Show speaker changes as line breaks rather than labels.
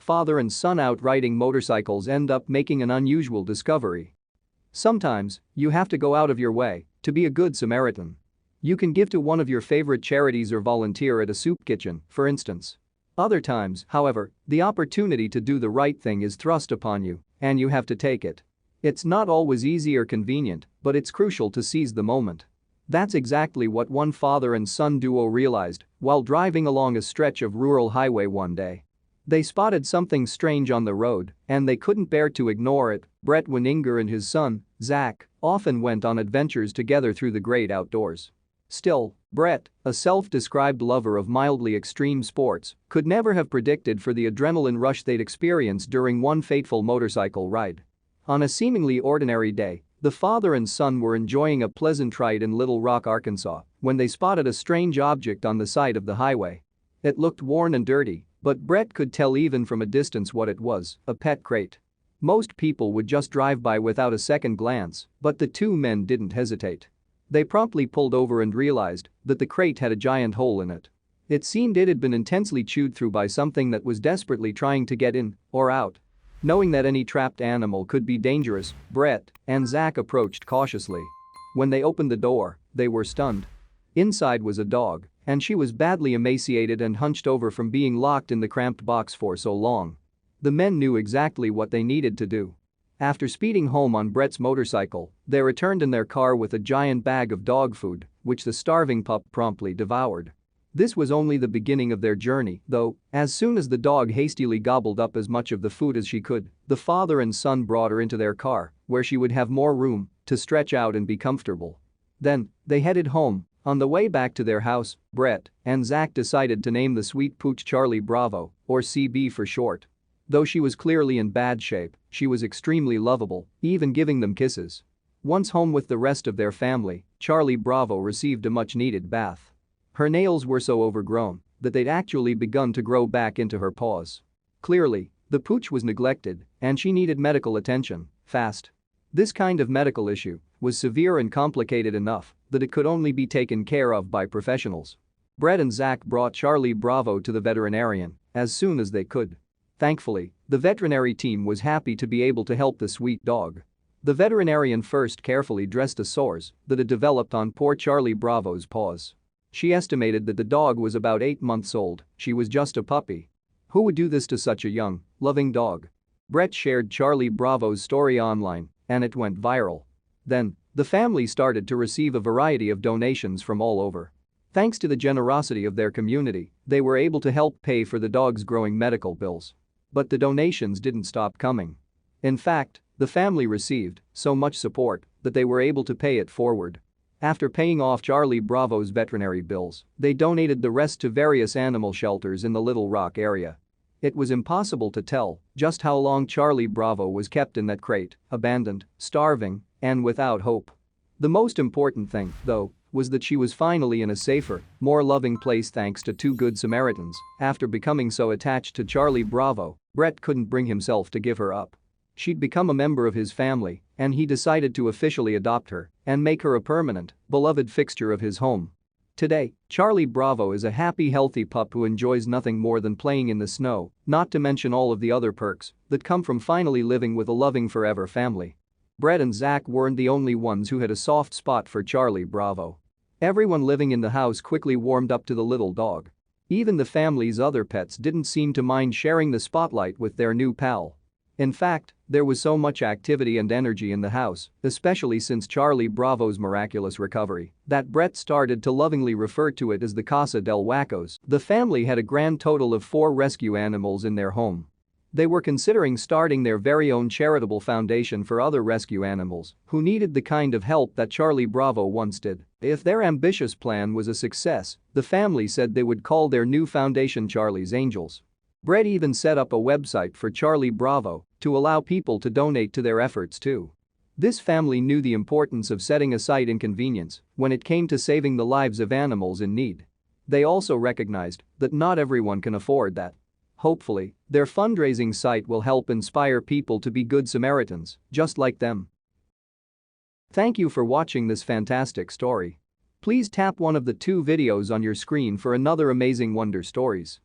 father and son out riding motorcycles end up making an unusual discovery. Sometimes, you have to go out of your way to be a good Samaritan. You can give to one of your favorite charities or volunteer at a soup kitchen, for instance. Other times, however, the opportunity to do the right thing is thrust upon you, and you have to take it. It's not always easy or convenient, but it's crucial to seize the moment. That's exactly what one father and son duo realized while driving along a stretch of rural highway one day. They spotted something strange on the road, and they couldn't bear to ignore it. Bret Winingar and his son, Zach, often went on adventures together through the great outdoors. Still, Bret, a self-described lover of mildly extreme sports, could never have predicted for the adrenaline rush they'd experienced during one fateful motorcycle ride. On a seemingly ordinary day, the father and son were enjoying a pleasant ride in Little Rock, Arkansas, when they spotted a strange object on the side of the highway. It looked worn and dirty, but Bret could tell even from a distance what it was: a pet crate. Most people would just drive by without a second glance, but the two men didn't hesitate. They promptly pulled over and realized that the crate had a giant hole in it. It seemed it had been intensely chewed through by something that was desperately trying to get in or out. Knowing that any trapped animal could be dangerous, Bret and Zach approached cautiously. When they opened the door, they were stunned. Inside was a dog, and she was badly emaciated and hunched over from being locked in the cramped box for so long. The men knew exactly what they needed to do. After speeding home on Bret's motorcycle, they returned in their car with a giant bag of dog food, which the starving pup promptly devoured. This was only the beginning of their journey, though. As soon as the dog hastily gobbled up as much of the food as she could, the father and son brought her into their car, where she would have more room to stretch out and be comfortable. Then, they headed home. On the way back to their house, Bret and Zach decided to name the sweet pooch Charlie Bravo, or CB for short. Though she was clearly in bad shape, she was extremely lovable, even giving them kisses. Once home with the rest of their family, Charlie Bravo received a much-needed bath. Her nails were so overgrown that they'd actually begun to grow back into her paws. Clearly, the pooch was neglected, and she needed medical attention, fast. This kind of medical issue was severe and complicated enough that it could only be taken care of by professionals. Bret and Zach brought Charlie Bravo to the veterinarian as soon as they could. Thankfully, the veterinary team was happy to be able to help the sweet dog. The veterinarian first carefully dressed the sores that had developed on poor Charlie Bravo's paws. She estimated that the dog was about 8 months old. She was just a puppy. Who would do this to such a young, loving dog? Bret shared Charlie Bravo's story online, and it went viral. Then, the family started to receive a variety of donations from all over. Thanks to the generosity of their community, they were able to help pay for the dog's growing medical bills. But the donations didn't stop coming. In fact, the family received so much support that they were able to pay it forward. After paying off Charlie Bravo's veterinary bills, they donated the rest to various animal shelters in the Little Rock area. It was impossible to tell just how long Charlie Bravo was kept in that crate, abandoned, starving, and without hope. The most important thing, though, was that she was finally in a safer, more loving place thanks to two good Samaritans. After becoming so attached to Charlie Bravo, Bret couldn't bring himself to give her up. She'd become a member of his family, and he decided to officially adopt her and make her a permanent, beloved fixture of his home. Today, Charlie Bravo is a happy, healthy pup who enjoys nothing more than playing in the snow, not to mention all of the other perks that come from finally living with a loving forever family. Bret and Zach weren't the only ones who had a soft spot for Charlie Bravo. Everyone living in the house quickly warmed up to the little dog. Even the family's other pets didn't seem to mind sharing the spotlight with their new pal. In fact, there was so much activity and energy in the house, especially since Charlie Bravo's miraculous recovery, that Bret started to lovingly refer to it as the Casa del Wackos. The family had a grand total of 4 rescue animals in their home. They were considering starting their very own charitable foundation for other rescue animals who needed the kind of help that Charlie Bravo once did. If their ambitious plan was a success, the family said they would call their new foundation Charlie's Angels. Bret even set up a website for Charlie Bravo to allow people to donate to their efforts too. This family knew the importance of setting aside inconvenience when it came to saving the lives of animals in need. They also recognized that not everyone can afford that. Hopefully, their fundraising site will help inspire people to be good Samaritans, just like them. Thank you for watching this fantastic story. Please tap one of the 2 videos on your screen for another amazing wonder stories.